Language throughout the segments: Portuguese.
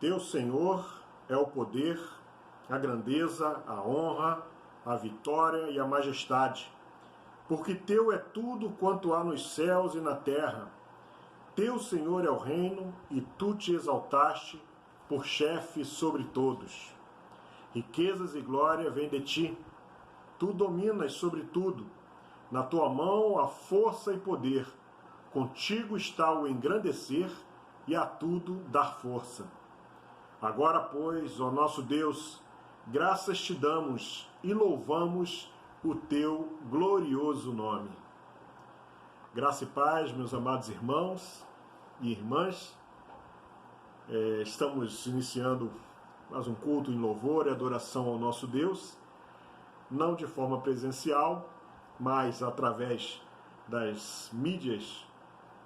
Teu, Senhor, é o poder, a grandeza, a honra, a vitória e a majestade. Porque teu é tudo quanto há nos céus e na terra. Teu, Senhor, é o reino, e tu te exaltaste por chefe sobre todos. Riquezas e glória vêm de ti. Tu dominas sobre tudo. Na tua mão há força e poder. Contigo está o engrandecer e a tudo dar força. Agora, pois, ó nosso Deus, graças te damos e louvamos o teu glorioso nome. Graça e paz, meus amados irmãos e irmãs. Estamos iniciando mais um culto em louvor e adoração ao nosso Deus, não de forma presencial, mas através das mídias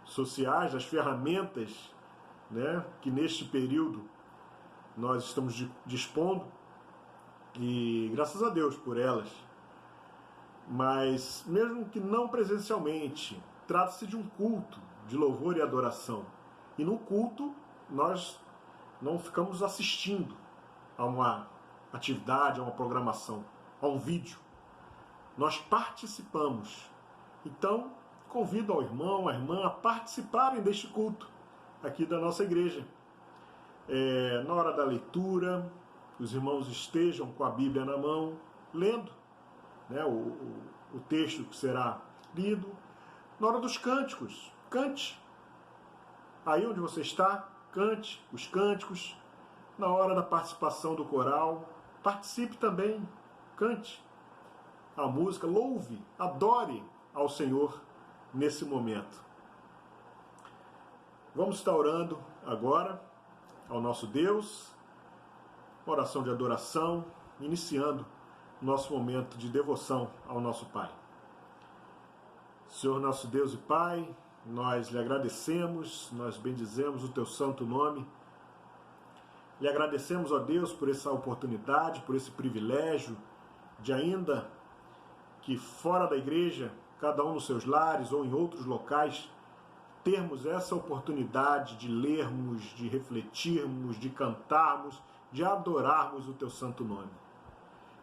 sociais, das ferramentas, que neste período nós estamos dispondo, e graças a Deus por elas. Mas mesmo que não presencialmente, trata-se de um culto de louvor e adoração. E no culto nós não ficamos assistindo a uma atividade, a uma programação, a um vídeo. Nós participamos. Então, convido ao irmão, à irmã a participarem deste culto aqui da nossa igreja. Na hora da leitura, os irmãos estejam com a Bíblia na mão, lendo o texto que será lido. Na hora dos cânticos, cante. Aí onde você está, cante os cânticos. Na hora da participação do coral, participe também, cante a música, louve, adore ao Senhor nesse momento. Vamos estar orando agora ao nosso Deus, oração de adoração, iniciando nosso momento de devoção ao nosso Pai. Senhor nosso Deus e Pai, nós lhe agradecemos, nós bendizemos o teu santo nome. Lhe agradecemos, ó Deus, por essa oportunidade, por esse privilégio de, ainda que fora da igreja, cada um nos seus lares ou em outros locais, termos essa oportunidade de lermos, de refletirmos, de cantarmos, de adorarmos o teu santo nome.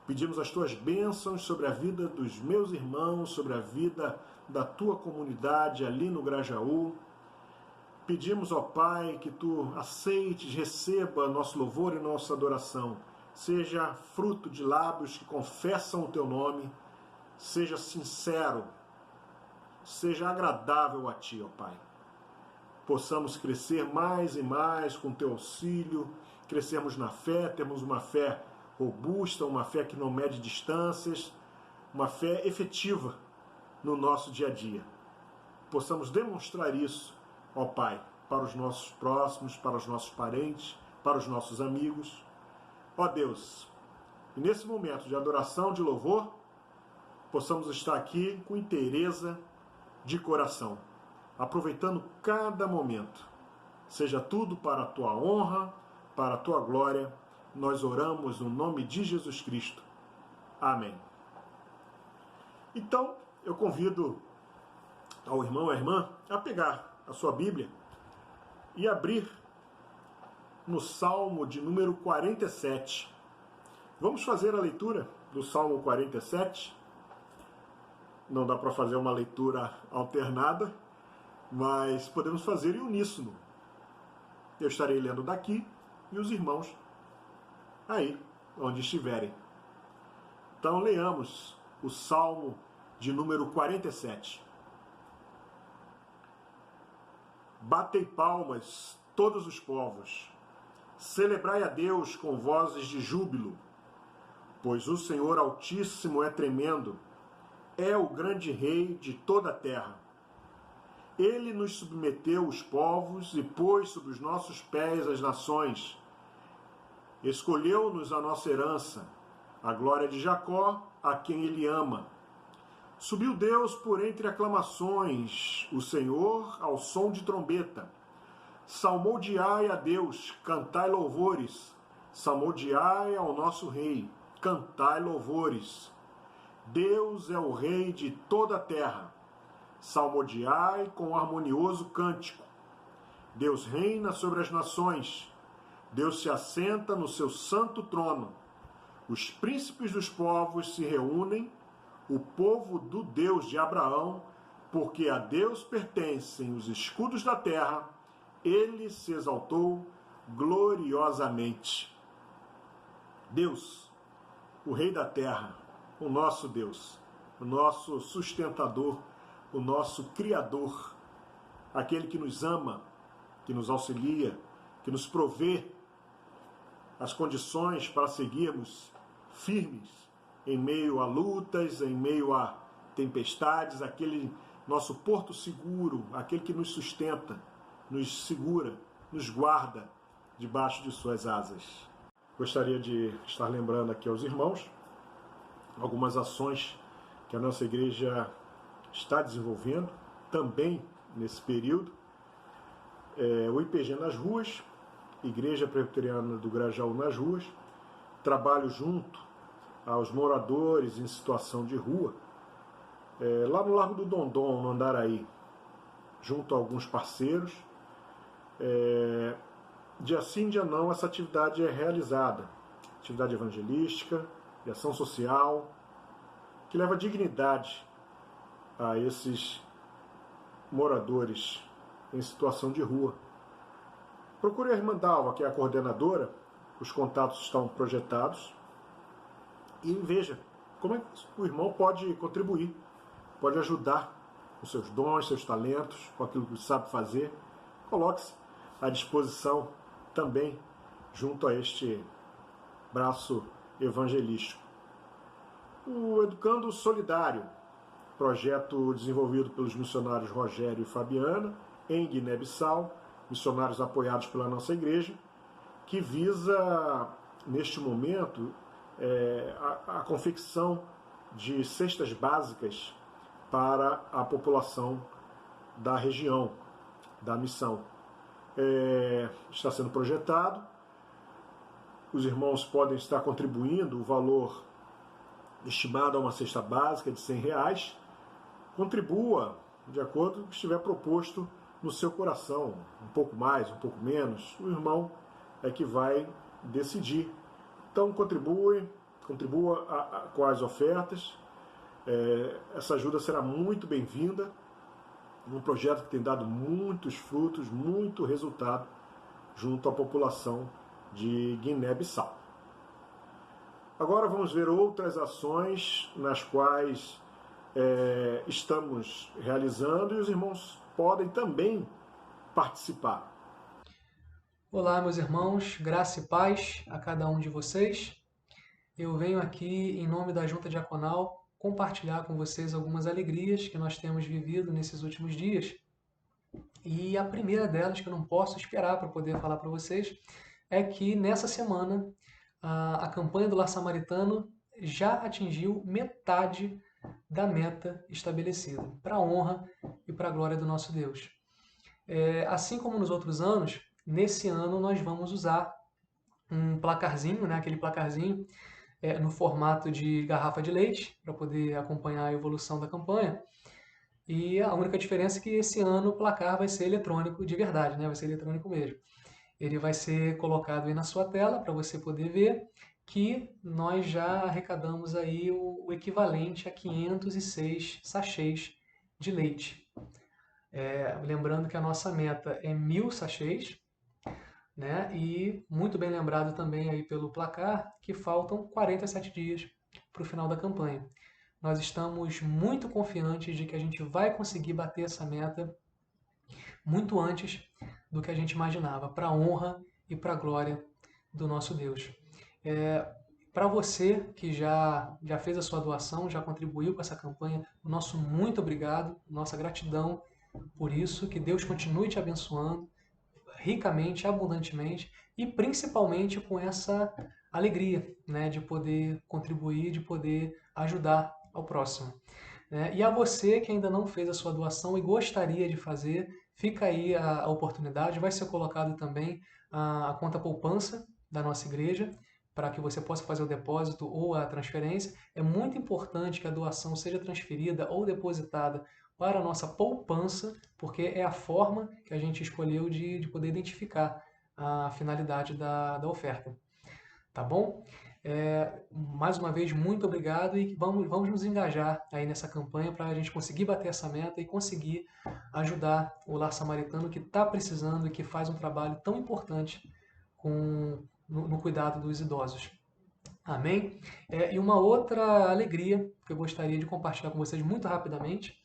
Pedimos as tuas bênçãos sobre a vida dos meus irmãos, sobre a vida da tua comunidade ali no Grajaú. Pedimos, ó Pai, que tu aceites, receba nosso louvor e nossa adoração. Seja fruto de lábios que confessam o teu nome, seja sincero, seja agradável a ti, ó Pai. Possamos crescer mais e mais com teu auxílio, crescermos na fé, termos uma fé robusta, uma fé que não mede distâncias, uma fé efetiva no nosso dia a dia. Possamos demonstrar isso, ó Pai, para os nossos próximos, para os nossos parentes, para os nossos amigos. Ó Deus, e nesse momento de adoração, de louvor, possamos estar aqui com inteireza de coração, aproveitando cada momento. Seja tudo para a tua honra, para a tua glória. Nós oramos no nome de Jesus Cristo. Amém. Então, eu convido ao irmão, à irmã, a pegar a sua Bíblia e abrir no Salmo de número 47. Vamos fazer a leitura do Salmo 47. Não dá para fazer uma leitura alternada, mas podemos fazer em uníssono. Eu estarei lendo daqui e os irmãos aí onde estiverem. Então leamos o Salmo de número 47. Batei palmas, todos os povos. Celebrai a Deus com vozes de júbilo, pois o Senhor Altíssimo é tremendo, é o grande Rei de toda a terra. Ele nos submeteu os povos e pôs sob os nossos pés as nações. Escolheu-nos a nossa herança, a glória de Jacó, a quem ele ama. Subiu Deus por entre aclamações, o Senhor ao som de trombeta. Salmodiai a Deus, cantai louvores. Salmodiai ao nosso Rei, cantai louvores. Deus é o Rei de toda a terra. Salmodiai com harmonioso cântico. Deus reina sobre as nações. Deus se assenta no seu santo trono. Os príncipes dos povos se reúnem, o povo do Deus de Abraão, porque a Deus pertencem os escudos da terra, ele se exaltou gloriosamente. Deus, o Rei da terra, o nosso Deus, o nosso sustentador, o nosso Criador, aquele que nos ama, que nos auxilia, que nos provê as condições para seguirmos firmes em meio a lutas, em meio a tempestades, aquele nosso porto seguro, aquele que nos sustenta, nos segura, nos guarda debaixo de suas asas. Gostaria de estar lembrando aqui aos irmãos algumas ações que a nossa igreja está desenvolvendo também nesse período. O IPG nas ruas, Igreja Presbiteriana do Grajaú nas ruas, trabalho junto aos moradores em situação de rua, lá no Largo do Dondon, no Andaraí, junto a alguns parceiros. Dia sim, dia não, essa atividade é realizada. Atividade evangelística, de ação social, que leva dignidade a esses moradores em situação de rua. Procure a irmã Dalva, que é a coordenadora, os contatos estão projetados, e veja como é que o irmão pode contribuir, pode ajudar com seus dons, seus talentos, com aquilo que sabe fazer. Coloque-se à disposição também junto a este braço evangelístico. O Educando Solidário, projeto desenvolvido pelos missionários Rogério e Fabiana, em Guiné-Bissau, missionários apoiados pela nossa igreja, que visa, neste momento, a confecção de cestas básicas para a população da região, da missão. Está sendo projetado, os irmãos podem estar contribuindo o valor estimado a uma cesta básica de R$100, contribua de acordo com o que estiver proposto no seu coração, um pouco mais, um pouco menos, o irmão é que vai decidir. Então contribua com as ofertas, essa ajuda será muito bem-vinda, um projeto que tem dado muitos frutos, muito resultado junto à população de Guiné-Bissau. Agora vamos ver outras ações nas quais estamos realizando e os irmãos podem também participar. Olá, meus irmãos, graça e paz a cada um de vocês. Eu venho aqui, em nome da Junta Diaconal, compartilhar com vocês algumas alegrias que nós temos vivido nesses últimos dias. E a primeira delas, que eu não posso esperar para poder falar para vocês, é que nessa semana a campanha do Lar Samaritano já atingiu metade da meta estabelecida, para a honra e para a glória do nosso Deus. Assim como nos outros anos, nesse ano nós vamos usar um placarzinho, né, aquele placarzinho no formato de garrafa de leite, para poder acompanhar a evolução da campanha. E a única diferença é que esse ano o placar vai ser eletrônico de verdade, né? Vai ser eletrônico mesmo. Ele vai ser colocado aí na sua tela para você poder ver que nós já arrecadamos aí o equivalente a 506 sachês de leite. Lembrando que a nossa meta é 1.000 sachês, né? E muito bem lembrado também aí pelo placar que faltam 47 dias para o final da campanha. Nós estamos muito confiantes de que a gente vai conseguir bater essa meta muito antes do que a gente imaginava, para a honra e para a glória do nosso Deus. Para você que já fez a sua doação, já contribuiu com essa campanha, o nosso muito obrigado, nossa gratidão por isso, que Deus continue te abençoando ricamente, abundantemente e principalmente com essa alegria, né, de poder contribuir, de poder ajudar ao próximo. E a você que ainda não fez a sua doação e gostaria de fazer, fica aí a oportunidade, vai ser colocado também a conta poupança da nossa igreja, para que você possa fazer o depósito ou a transferência. É muito importante que a doação seja transferida ou depositada para a nossa poupança, porque é a forma que a gente escolheu de poder identificar a finalidade da oferta. Tá bom? Mais uma vez, muito obrigado e vamos nos engajar aí nessa campanha para a gente conseguir bater essa meta e conseguir ajudar o Lar Samaritano que está precisando e que faz um trabalho tão importante no cuidado dos idosos. Amém? E uma outra alegria que eu gostaria de compartilhar com vocês muito rapidamente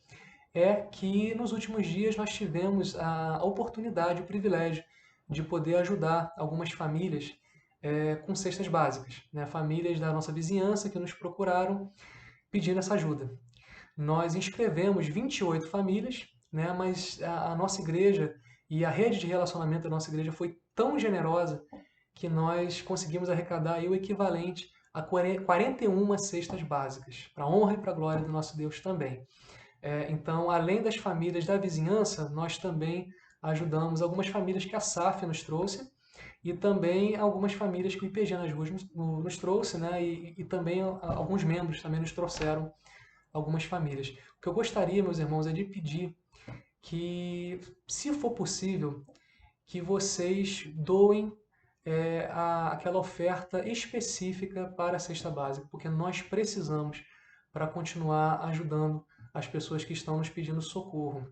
é que nos últimos dias nós tivemos a oportunidade, o privilégio de poder ajudar algumas famílias com cestas básicas, né? Famílias da nossa vizinhança que nos procuraram pedindo essa ajuda. Nós inscrevemos 28 famílias, né? Mas a nossa igreja e a rede de relacionamento da nossa igreja foi tão generosa que nós conseguimos arrecadar aí o equivalente a 41 cestas básicas, para a honra e para a glória do nosso Deus também. Então, além das famílias da vizinhança, nós também ajudamos algumas famílias que a SAF nos trouxe e também algumas famílias que o IPG nas Ruas nos trouxe, né? E também alguns membros também nos trouxeram algumas famílias. O que eu gostaria, meus irmãos, é de pedir que, se for possível, que vocês doem aquela oferta específica para a cesta básica, porque nós precisamos para continuar ajudando as pessoas que estão nos pedindo socorro.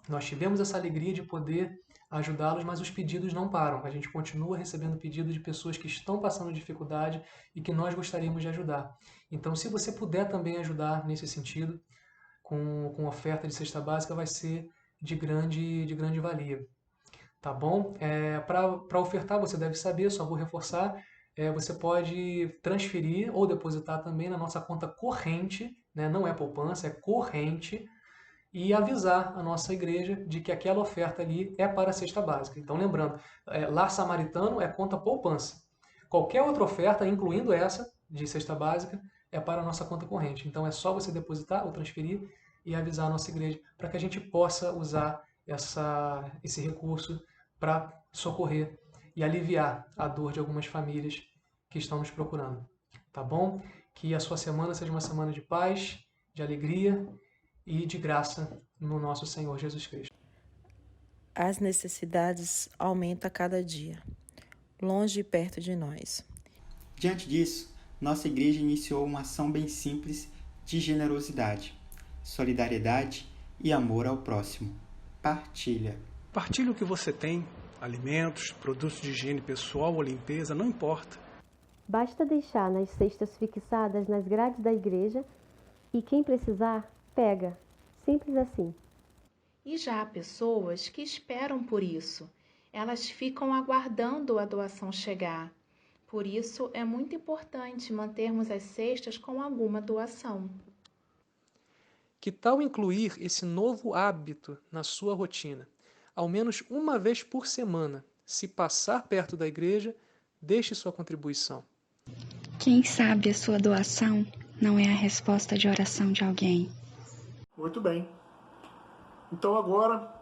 Nós tivemos essa alegria de poder ajudá-los, mas os pedidos não param. A gente continua recebendo pedidos de pessoas que estão passando dificuldade e que nós gostaríamos de ajudar. Então, se você puder também ajudar nesse sentido, com oferta de cesta básica, vai ser de grande valia. Tá bom? Para ofertar, você deve saber, só vou reforçar, você pode transferir ou depositar também na nossa conta corrente, né? Não é poupança, é corrente, e avisar a nossa igreja de que aquela oferta ali é para a cesta básica. Então, lembrando, Lar Samaritano é conta poupança. Qualquer outra oferta, incluindo essa de cesta básica, é para a nossa conta corrente. Então, é só você depositar ou transferir e avisar a nossa igreja para que a gente possa usar esse recurso para socorrer e aliviar a dor de algumas famílias que estão nos procurando. Tá bom? Que a sua semana seja uma semana de paz, de alegria e de graça no nosso Senhor Jesus Cristo. As necessidades aumentam a cada dia, longe e perto de nós. Diante disso, nossa igreja iniciou uma ação bem simples de generosidade, solidariedade e amor ao próximo. Partilha. Partilhe o que você tem, alimentos, produtos de higiene pessoal ou limpeza, não importa. Basta deixar nas cestas fixadas nas grades da igreja e quem precisar, pega. Simples assim. E já há pessoas que esperam por isso. Elas ficam aguardando a doação chegar. Por isso, é muito importante mantermos as cestas com alguma doação. Que tal incluir esse novo hábito na sua rotina? Ao menos uma vez por semana, se passar perto da igreja, deixe sua contribuição. Quem sabe a sua doação não é a resposta de oração de alguém. Muito bem. Então agora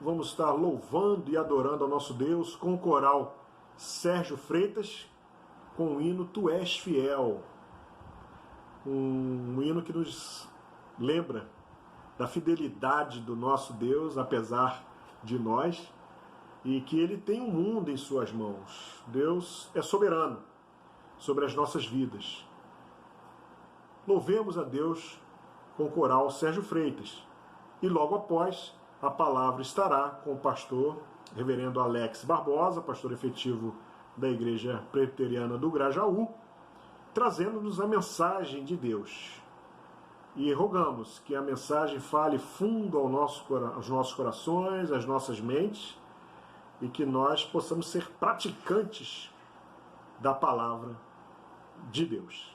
vamos estar louvando e adorando ao nosso Deus com o coral Sérgio Freitas, com o hino Tu És Fiel. Um hino que nos lembra da fidelidade do nosso Deus, apesar de nós, e que Ele tem o mundo em suas mãos. Deus é soberano sobre as nossas vidas. Louvemos a Deus com o coral Sérgio Freitas. E logo após, a palavra estará com o pastor reverendo Alex Barbosa, pastor efetivo da Igreja Presbiteriana do Grajaú, trazendo-nos a mensagem de Deus. E rogamos que a mensagem fale fundo aos nossos corações, às nossas mentes, e que nós possamos ser praticantes da palavra de Deus.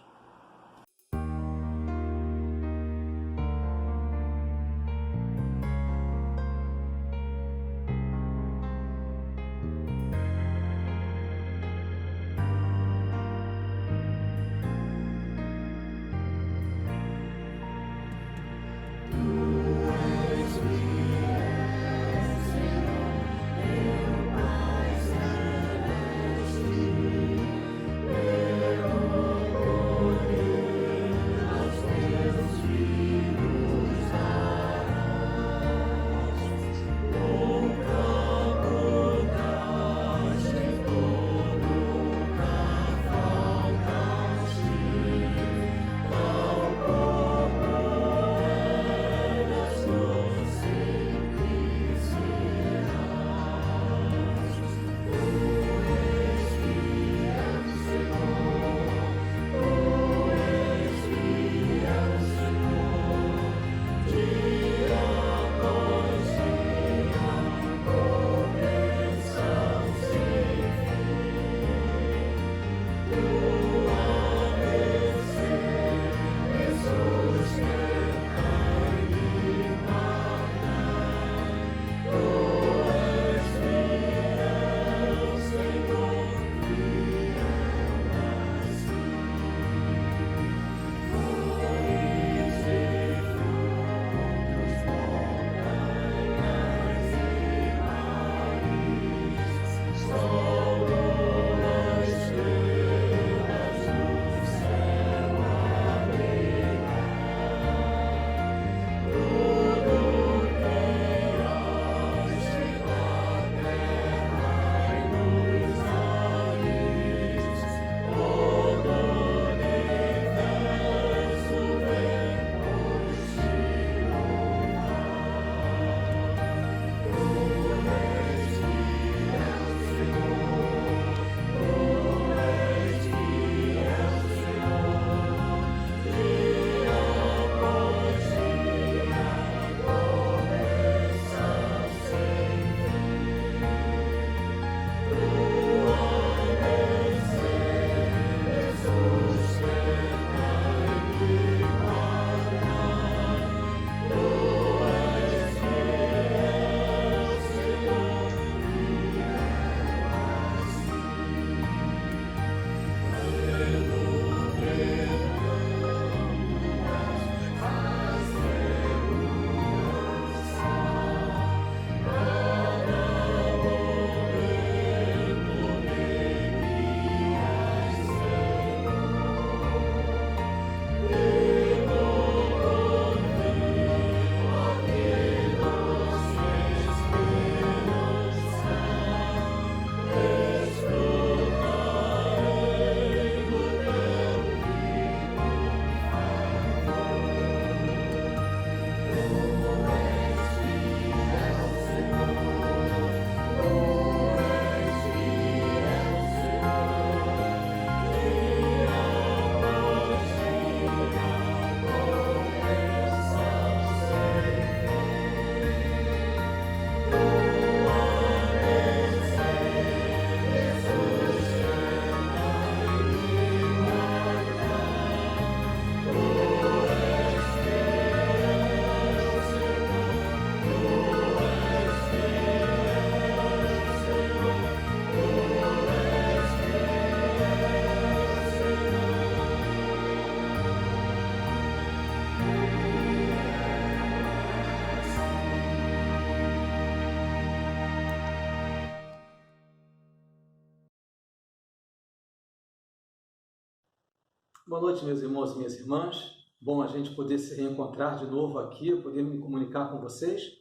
Boa noite, meus irmãos e minhas irmãs. Bom a gente poder se reencontrar de novo aqui, poder me comunicar com vocês.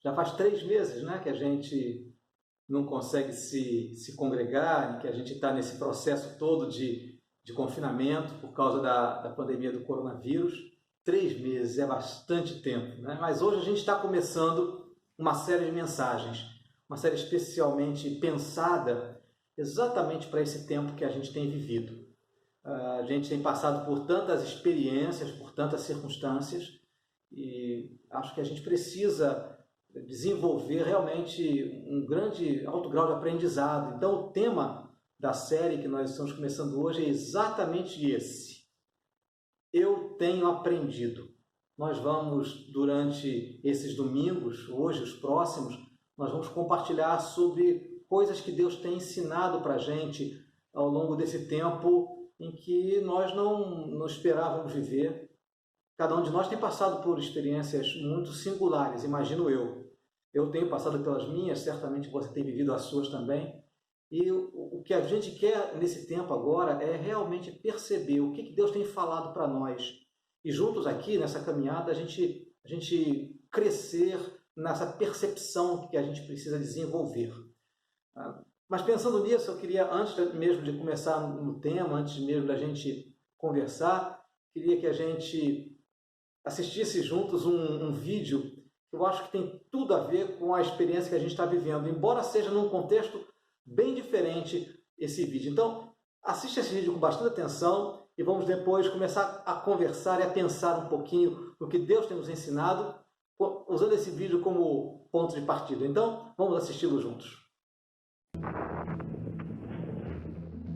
Já faz 3 meses, né, que a gente não consegue se congregar, que a gente está nesse processo todo de confinamento por causa da pandemia do coronavírus. 3 meses é bastante tempo, né? Mas hoje a gente está começando uma série de mensagens, uma série especialmente pensada exatamente para esse tempo que a gente tem vivido. A gente tem passado por tantas experiências, por tantas circunstâncias, e acho que a gente precisa desenvolver realmente um grande, alto grau de aprendizado. Então, o tema da série que nós estamos começando hoje é exatamente esse. Eu tenho aprendido. Nós vamos, durante esses domingos, hoje, os próximos, nós vamos compartilhar sobre coisas que Deus tem ensinado para a gente ao longo desse tempo em que nós não esperávamos viver. Cada um de nós tem passado por experiências muito singulares, imagino eu. Eu tenho passado pelas minhas, certamente você tem vivido as suas também. E o que a gente quer nesse tempo agora é realmente perceber o que Deus tem falado para nós. E juntos aqui, nessa caminhada, a gente crescer nessa percepção que a gente precisa desenvolver. Mas pensando nisso, eu queria, antes mesmo de começar no tema, antes mesmo da gente conversar, queria que a gente assistisse juntos um vídeo que eu acho que tem tudo a ver com a experiência que a gente está vivendo, embora seja num contexto bem diferente esse vídeo. Então, assista esse vídeo com bastante atenção e vamos depois começar a conversar e a pensar um pouquinho no que Deus tem nos ensinado, usando esse vídeo como ponto de partida. Então, vamos assisti-lo juntos.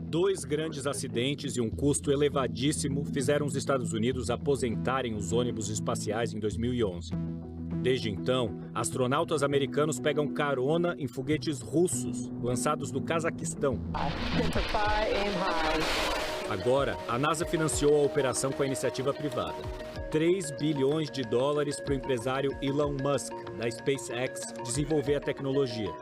2 grandes acidentes e um custo elevadíssimo fizeram os Estados Unidos aposentarem os ônibus espaciais em 2011. Desde então, astronautas americanos pegam carona em foguetes russos, lançados do Cazaquistão. Agora, a NASA financiou a operação com a iniciativa privada. 3 bilhões de dólares para o empresário Elon Musk, da SpaceX, desenvolver a tecnologia.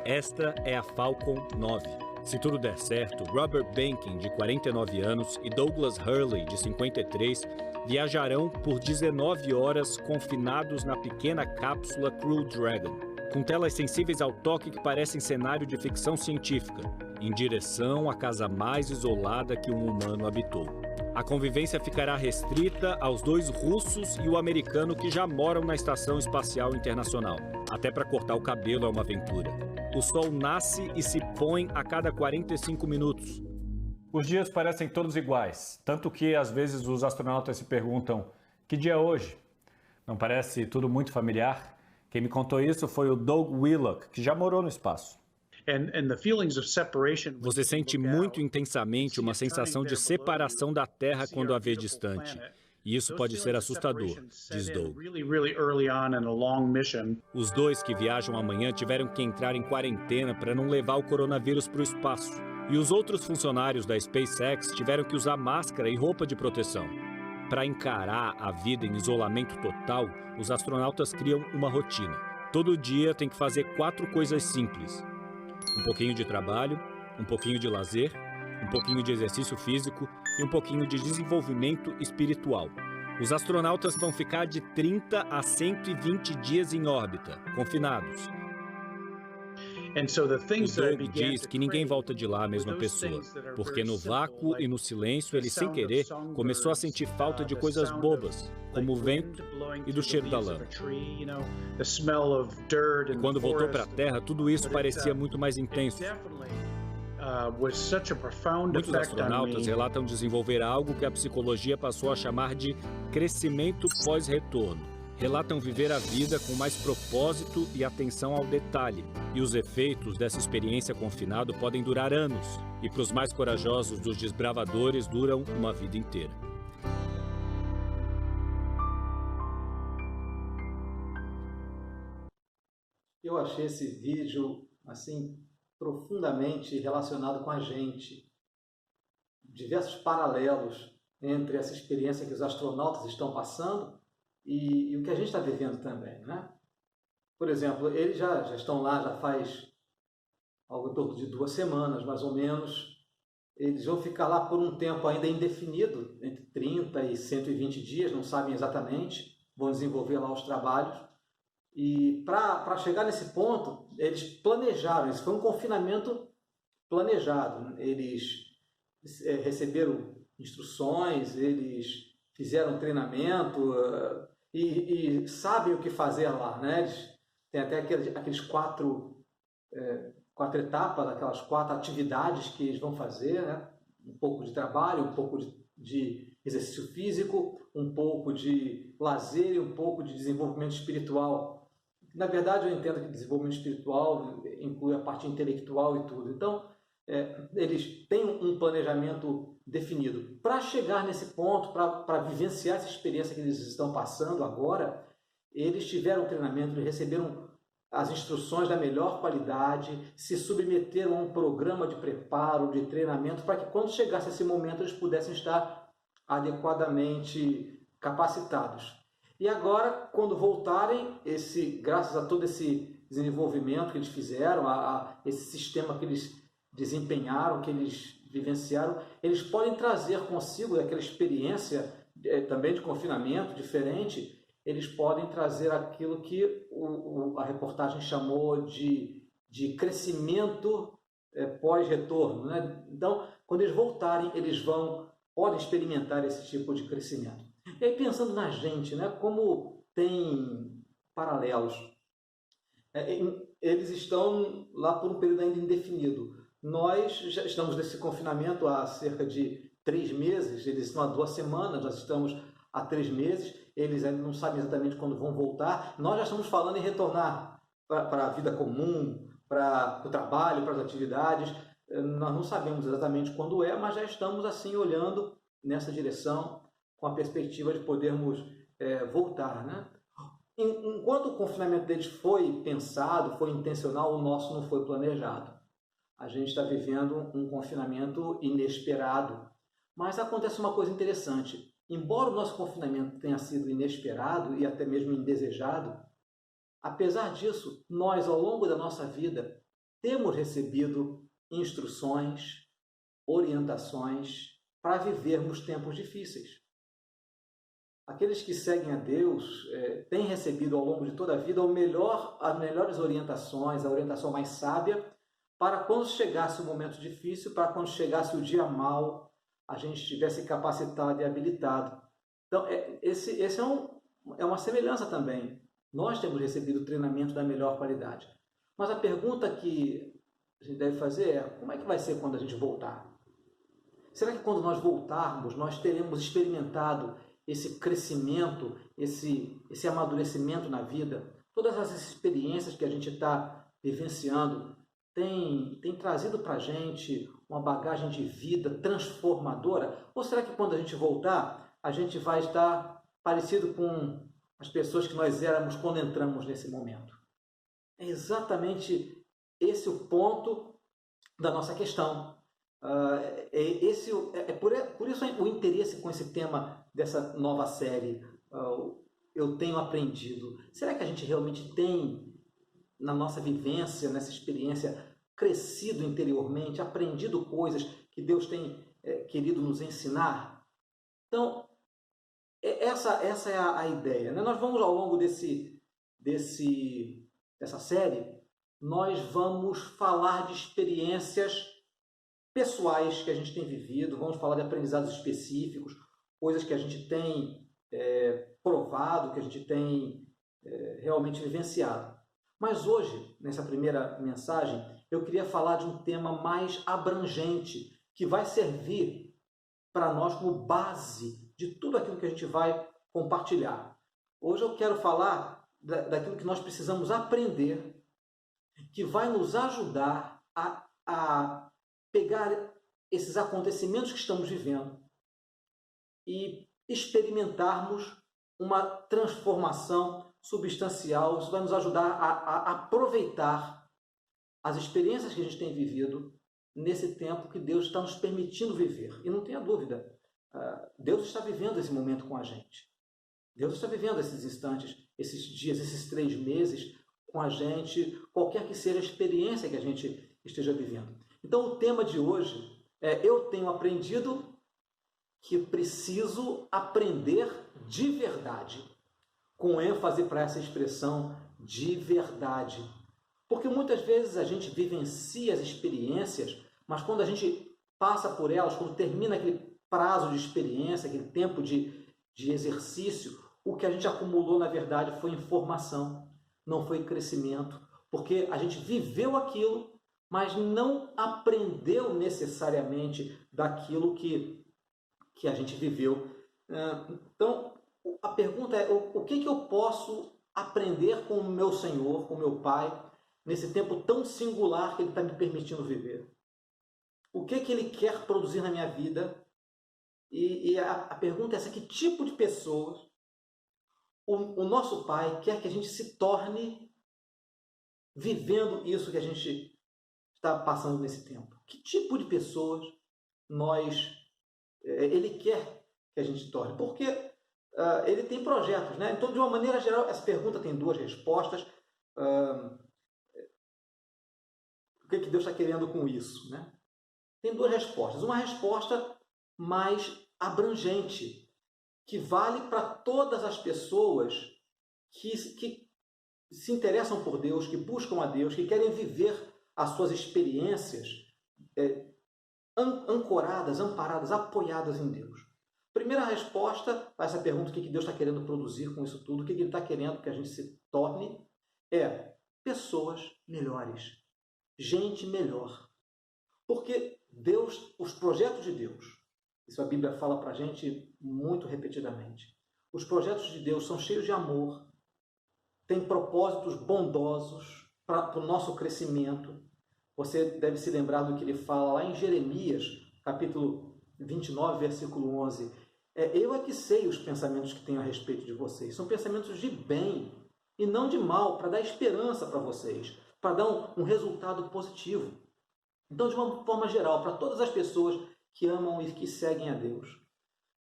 Esta é a Falcon 9. Se tudo der certo, Robert Behnken, de 49 anos, e Douglas Hurley, de 53, viajarão por 19 horas confinados na pequena cápsula Crew Dragon, com telas sensíveis ao toque que parecem cenário de ficção científica, em direção à casa mais isolada que um humano habitou. A convivência ficará restrita aos 2 russos e o americano que já moram na Estação Espacial Internacional. Até para cortar o cabelo é uma aventura. O sol nasce e se põe a cada 45 minutos. Os dias parecem todos iguais, tanto que às vezes os astronautas se perguntam: que dia é hoje? Não parece tudo muito familiar? Quem me contou isso foi o Doug Willock, que já morou no espaço. Você sente muito intensamente uma sensação de separação da Terra quando a vê distante. E isso pode ser assustador, diz Doug. Os 2 que viajam amanhã tiveram que entrar em quarentena para não levar o coronavírus para o espaço. E os outros funcionários da SpaceX tiveram que usar máscara e roupa de proteção. Para encarar a vida em isolamento total, os astronautas criam uma rotina. Todo dia tem que fazer 4 coisas simples: um pouquinho de trabalho, um pouquinho de lazer, um pouquinho de exercício físico e um pouquinho de desenvolvimento espiritual. Os astronautas vão ficar de 30 a 120 dias em órbita, confinados. O Doug diz que ninguém volta de lá a mesma pessoa, porque no vácuo e no silêncio ele, sem querer, começou a sentir falta de coisas bobas, como o vento e do cheiro da lama. E quando voltou para a Terra, tudo isso parecia muito mais intenso. Muitos astronautas relatam desenvolver algo que a psicologia passou a chamar de crescimento pós-retorno. Relatam viver a vida com mais propósito e atenção ao detalhe. E os efeitos dessa experiência confinado podem durar anos. E para os mais corajosos dos desbravadores, duram uma vida inteira. Eu achei esse vídeo, assim, profundamente relacionado com a gente. Diversos paralelos entre essa experiência que os astronautas estão passando e o que a gente está vivendo também, né? Por exemplo, eles já estão lá, já faz algo em torno de 2 semanas, mais ou menos, Eles vão ficar lá por um tempo ainda indefinido, entre 30 e 120 dias, não sabem exatamente, vão desenvolver lá os trabalhos. E para chegar nesse ponto, eles planejaram, isso foi um confinamento planejado. Eles receberam instruções, eles fizeram treinamento e sabem o que fazer lá, né? Eles têm até aqueles quatro etapas, aquelas 4 atividades que eles vão fazer, né? Um pouco de trabalho, um pouco de exercício físico, um pouco de lazer e um pouco de desenvolvimento espiritual. Na verdade, eu entendo que desenvolvimento espiritual inclui a parte intelectual e tudo. Então, eles têm um planejamento definido. Para chegar nesse ponto, para vivenciar essa experiência que eles estão passando agora, eles tiveram treinamento, eles receberam as instruções da melhor qualidade, se submeteram a um programa de preparo, de treinamento, para que quando chegasse esse momento eles pudessem estar adequadamente capacitados. E agora, quando voltarem, graças a todo esse desenvolvimento que eles fizeram, a esse sistema que eles desempenharam, que eles vivenciaram, eles podem trazer consigo aquela experiência também de confinamento diferente. Eles podem trazer aquilo que a reportagem chamou de crescimento pós-retorno, né? Então, quando eles voltarem, eles podem experimentar esse tipo de crescimento. E aí, pensando na gente, né, como tem paralelos, eles estão lá por um período ainda indefinido. Nós já estamos nesse confinamento há cerca de 3 meses, eles estão há 2 semanas, nós estamos há 3 meses, eles ainda não sabem exatamente quando vão voltar. Nós já estamos falando em retornar para a vida comum, para o trabalho, para as atividades. Nós não sabemos exatamente quando mas já estamos assim olhando nessa direção com a perspectiva de podermos voltar, né? Enquanto o confinamento deles foi pensado, foi intencional, o nosso não foi planejado. A gente está vivendo um confinamento inesperado. Mas acontece uma coisa interessante. Embora o nosso confinamento tenha sido inesperado e até mesmo indesejado, apesar disso, nós, ao longo da nossa vida, temos recebido instruções, orientações para vivermos tempos difíceis. Aqueles que seguem a Deus têm recebido ao longo de toda a vida as melhores orientações, a orientação mais sábia, para quando chegasse o momento difícil, para quando chegasse o dia mau, a gente estivesse capacitado e habilitado. Então, esse é uma semelhança também. Nós temos recebido treinamento da melhor qualidade. Mas a pergunta que a gente deve fazer é: como é que vai ser quando a gente voltar? Será que quando nós voltarmos, nós teremos experimentado esse crescimento, esse amadurecimento na vida? Todas as experiências que a gente está vivenciando tem trazido para a gente uma bagagem de vida transformadora? Ou será que quando a gente voltar, a gente vai estar parecido com as pessoas que nós éramos quando entramos nesse momento? É exatamente esse o ponto da nossa questão. Por isso o interesse com esse tema dessa nova série, Eu Tenho Aprendido. Será que a gente realmente tem, na nossa vivência, nessa experiência, crescido interiormente, aprendido coisas que Deus tem querido nos ensinar? Então, essa é a ideia, né? Nós vamos, ao longo dessa série, nós vamos falar de experiências pessoais que a gente tem vivido, vamos falar de aprendizados específicos, coisas que a gente tem provado, que a gente tem realmente vivenciado. Mas hoje, nessa primeira mensagem, eu queria falar de um tema mais abrangente, que vai servir para nós como base de tudo aquilo que a gente vai compartilhar. Hoje eu quero falar daquilo que nós precisamos aprender, que vai nos ajudar a pegar esses acontecimentos que estamos vivendo e experimentarmos uma transformação substancial. Isso vai nos ajudar a aproveitar as experiências que a gente tem vivido nesse tempo que Deus está nos permitindo viver. E não tenha dúvida, Deus está vivendo esse momento com a gente. Deus está vivendo esses instantes, esses dias, esses 3 meses com a gente, qualquer que seja a experiência que a gente esteja vivendo. Então, o tema de hoje Eu tenho aprendido que preciso aprender de verdade, com ênfase para essa expressão de verdade. Porque muitas vezes a gente vivencia as experiências, mas quando a gente passa por elas, quando termina aquele prazo de experiência, aquele tempo de exercício, o que a gente acumulou, na verdade, foi informação, não foi crescimento, porque a gente viveu aquilo, mas não aprendeu necessariamente daquilo que a gente viveu. Então, a pergunta é, o que eu posso aprender com o meu Senhor, com o meu Pai, nesse tempo tão singular que Ele está me permitindo viver? O que Ele quer produzir na minha vida? E a pergunta é essa: que tipo de pessoas o nosso Pai quer que a gente se torne vivendo isso que a gente está passando nesse tempo? Que tipo de pessoas Ele quer que a gente torne? Porque Ele tem projetos, né? Então, de uma maneira geral, essa pergunta tem duas respostas. O que Deus está querendo com isso, né? Tem duas respostas. Uma resposta mais abrangente, que vale para todas as pessoas que se interessam por Deus, que buscam a Deus, que querem viver as suas experiências ancoradas, amparadas, apoiadas em Deus. Primeira resposta a essa pergunta, o que Deus está querendo produzir com isso tudo, o que Ele está querendo que a gente se torne, é pessoas melhores, gente melhor. Porque Deus, os projetos de Deus, isso a Bíblia fala para a gente muito repetidamente, os projetos de Deus são cheios de amor, têm propósitos bondosos para o nosso crescimento. Você deve se lembrar do que ele fala lá em Jeremias, capítulo 29, versículo 11. Eu é que sei os pensamentos que tenho a respeito de vocês. São pensamentos de bem e não de mal, para dar esperança para vocês, para dar um resultado positivo. Então, de uma forma geral, para todas as pessoas que amam e que seguem a Deus,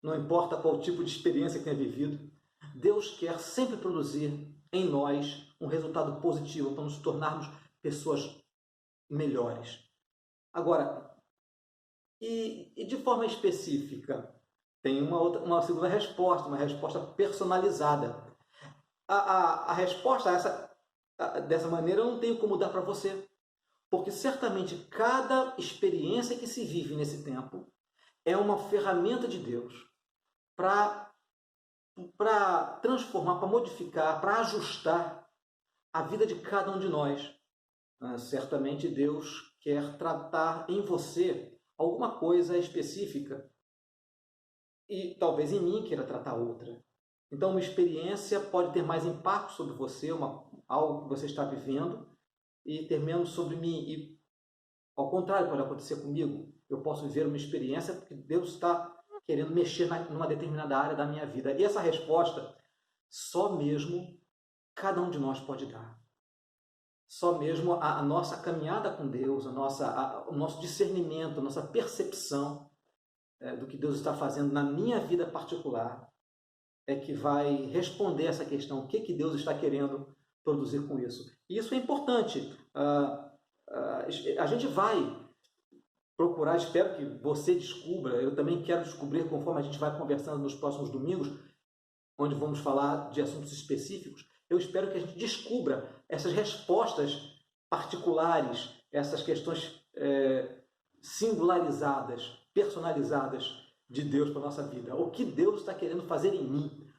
não importa qual tipo de experiência que tenha vivido, Deus quer sempre produzir em nós um resultado positivo para nos tornarmos pessoas melhores. Agora, e de forma específica, tem uma segunda resposta, uma resposta personalizada. A resposta a essa, dessa maneira eu não tenho como dar para você, porque certamente cada experiência que se vive nesse tempo é uma ferramenta de Deus para transformar, para modificar, para ajustar a vida de cada um de nós. Certamente Deus quer tratar em você alguma coisa específica e talvez em mim queira tratar outra. Então, uma experiência pode ter mais impacto sobre você, algo que você está vivendo, e ter menos sobre mim. E, ao contrário, pode acontecer comigo. Eu posso viver uma experiência porque Deus está querendo mexer numa determinada área da minha vida. E essa resposta, só mesmo cada um de nós pode dar. Só mesmo a nossa caminhada com Deus, o nosso discernimento, a nossa percepção do que Deus está fazendo na minha vida particular é que vai responder essa questão. O que Deus está querendo produzir com isso? E isso é importante. A gente vai procurar, espero que você descubra, eu também quero descobrir conforme a gente vai conversando nos próximos domingos, onde vamos falar de assuntos específicos. Eu espero que a gente descubra essas respostas particulares, essas questões singularizadas, personalizadas de Deus para a nossa vida. O que Deus está querendo fazer em mim?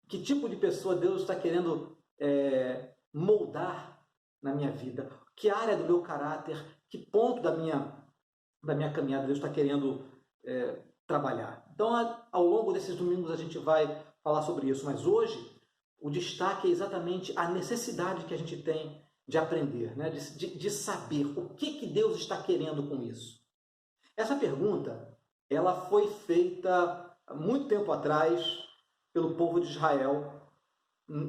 Que tipo de pessoa Deus está querendo moldar na minha vida? Que área do meu caráter, que ponto da minha caminhada Deus está querendo trabalhar? Então, ao longo desses domingos a gente vai falar sobre isso, mas hoje o destaque é exatamente a necessidade que a gente tem de aprender, né? de saber o que Deus está querendo com isso. Essa pergunta ela foi feita há muito tempo atrás pelo povo de Israel,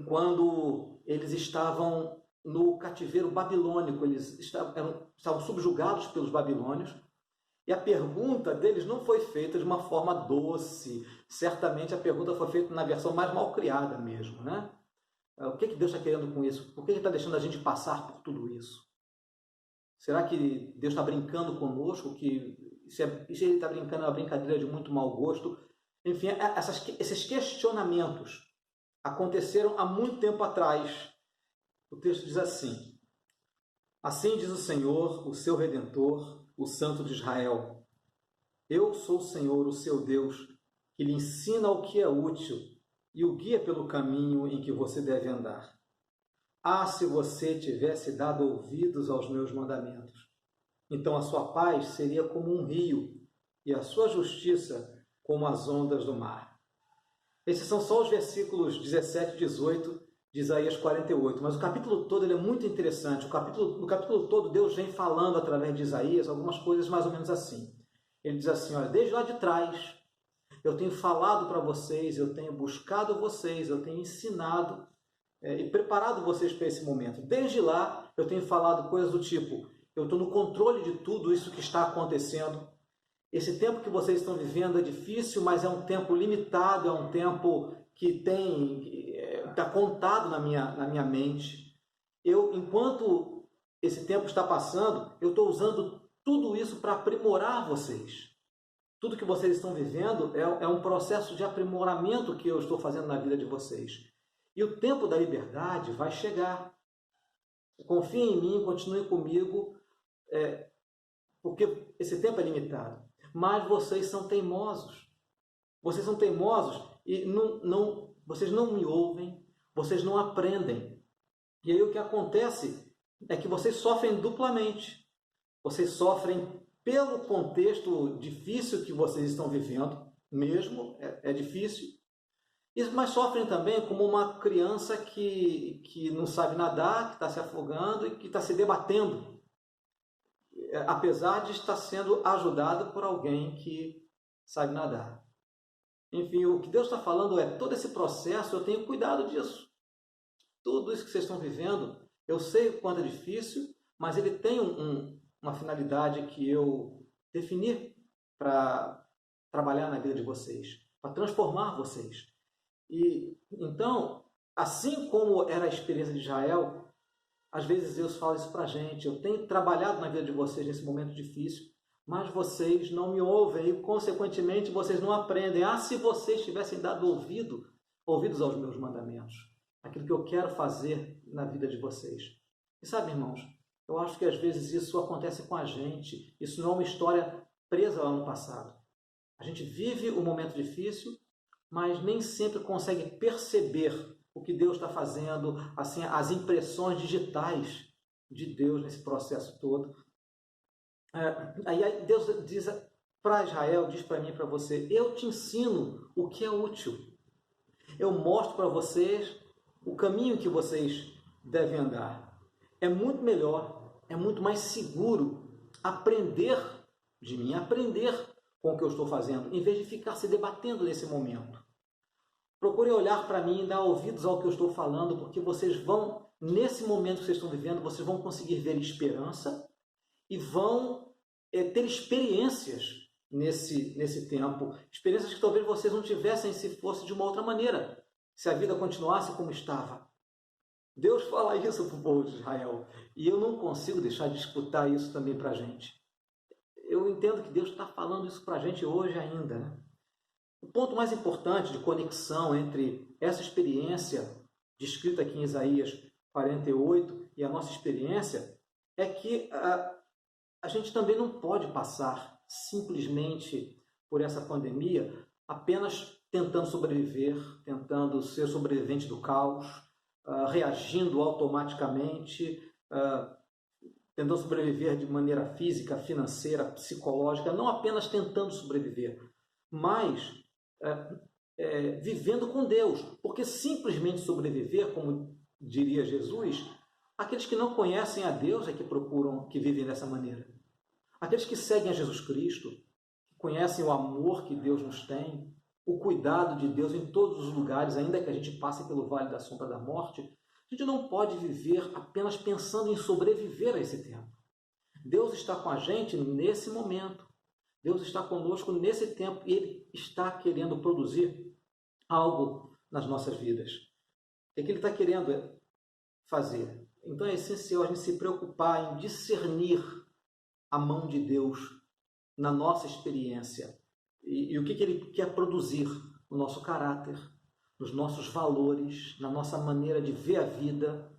quando eles estavam no cativeiro babilônico, eles estavam subjugados pelos babilônios, e a pergunta deles não foi feita de uma forma doce. Certamente a pergunta foi feita na versão mais mal criada mesmo, né? O que Deus está querendo com isso? Por que Ele está deixando a gente passar por tudo isso? Será que Deus está brincando conosco? Que Isso ele está brincando, é uma brincadeira de muito mau gosto. Enfim, esses questionamentos aconteceram há muito tempo atrás. O texto diz assim: assim diz o Senhor, o seu Redentor, o Santo de Israel. Eu sou o Senhor, o seu Deus, que lhe ensina o que é útil e o guia pelo caminho em que você deve andar. Ah, se você tivesse dado ouvidos aos meus mandamentos! Então a sua paz seria como um rio e a sua justiça como as ondas do mar. Esses são só os versículos 17 e 18 de Isaías 48, mas o capítulo todo ele é muito interessante. No capítulo todo, Deus vem falando através de Isaías algumas coisas mais ou menos assim. Ele diz assim: olha, desde lá de trás, eu tenho falado para vocês, eu tenho buscado vocês, eu tenho ensinado e preparado vocês para esse momento. Desde lá, eu tenho falado coisas do tipo: eu estou no controle de tudo isso que está acontecendo. Esse tempo que vocês estão vivendo é difícil, mas é um tempo limitado, é um tempo que está contado na minha mente. Enquanto esse tempo está passando, eu estou usando tudo isso para aprimorar vocês. Tudo que vocês estão vivendo é um processo de aprimoramento que eu estou fazendo na vida de vocês. E o tempo da liberdade vai chegar. Confiem em mim, continuem comigo, porque esse tempo é limitado. Mas vocês são teimosos. Vocês são teimosos e vocês não me ouvem, vocês não aprendem. E aí o que acontece é que vocês sofrem duplamente. Vocês sofrem pelo contexto difícil que vocês estão vivendo, mesmo, é difícil, mas sofrem também como uma criança que não sabe nadar, que está se afogando e que está se debatendo, apesar de estar sendo ajudado por alguém que sabe nadar. Enfim, o que Deus está falando é, todo esse processo, eu tenho cuidado disso. Tudo isso que vocês estão vivendo, eu sei o quanto é difícil, mas ele tem uma finalidade que eu defini para trabalhar na vida de vocês, para transformar vocês. E então, assim como era a experiência de Israel, às vezes Deus fala isso para a gente: eu tenho trabalhado na vida de vocês nesse momento difícil, mas vocês não me ouvem e, consequentemente, vocês não aprendem. Ah, se vocês tivessem dado ouvidos aos meus mandamentos, aquilo que eu quero fazer na vida de vocês. E sabe, irmãos, eu acho que às vezes isso acontece com a gente. Isso não é uma história presa ao ano passado. A gente vive um momento difícil, mas nem sempre consegue perceber o que Deus está fazendo, assim, as impressões digitais de Deus nesse processo todo. Aí Deus diz para Israel, diz para mim e para você: eu te ensino o que é útil. Eu mostro para vocês o caminho que vocês devem andar. É muito melhor, é muito mais seguro aprender de mim, aprender com o que eu estou fazendo, em vez de ficar se debatendo nesse momento. Procurem olhar para mim e dar ouvidos ao que eu estou falando, porque vocês vão, nesse momento que vocês estão vivendo, vocês vão conseguir ver esperança e vão ter experiências nesse tempo, experiências que talvez vocês não tivessem se fosse de uma outra maneira, se a vida continuasse como estava. Deus fala isso para o povo de Israel, e eu não consigo deixar de escutar isso também para a gente. Eu entendo que Deus está falando isso para a gente hoje ainda, né? O ponto mais importante de conexão entre essa experiência descrita aqui em Isaías 48 e a nossa experiência é que a gente também não pode passar simplesmente por essa pandemia apenas tentando sobreviver, tentando ser sobrevivente do caos, reagindo automaticamente, tentando sobreviver de maneira física, financeira, psicológica, não apenas tentando sobreviver, mas vivendo com Deus, porque simplesmente sobreviver, como diria Jesus, aqueles que não conhecem a Deus é que procuram, que vivem dessa maneira. Aqueles que seguem a Jesus Cristo, que conhecem o amor que Deus nos tem, o cuidado de Deus em todos os lugares, ainda que a gente passe pelo vale da sombra da morte, a gente não pode viver apenas pensando em sobreviver a esse tempo. Deus está com a gente nesse momento. Deus está conosco nesse tempo e Ele está querendo produzir algo nas nossas vidas. O que Ele está querendo fazer? Então é essencial a gente se preocupar em discernir a mão de Deus na nossa experiência. E o que Ele quer produzir no nosso caráter, nos nossos valores, na nossa maneira de ver a vida,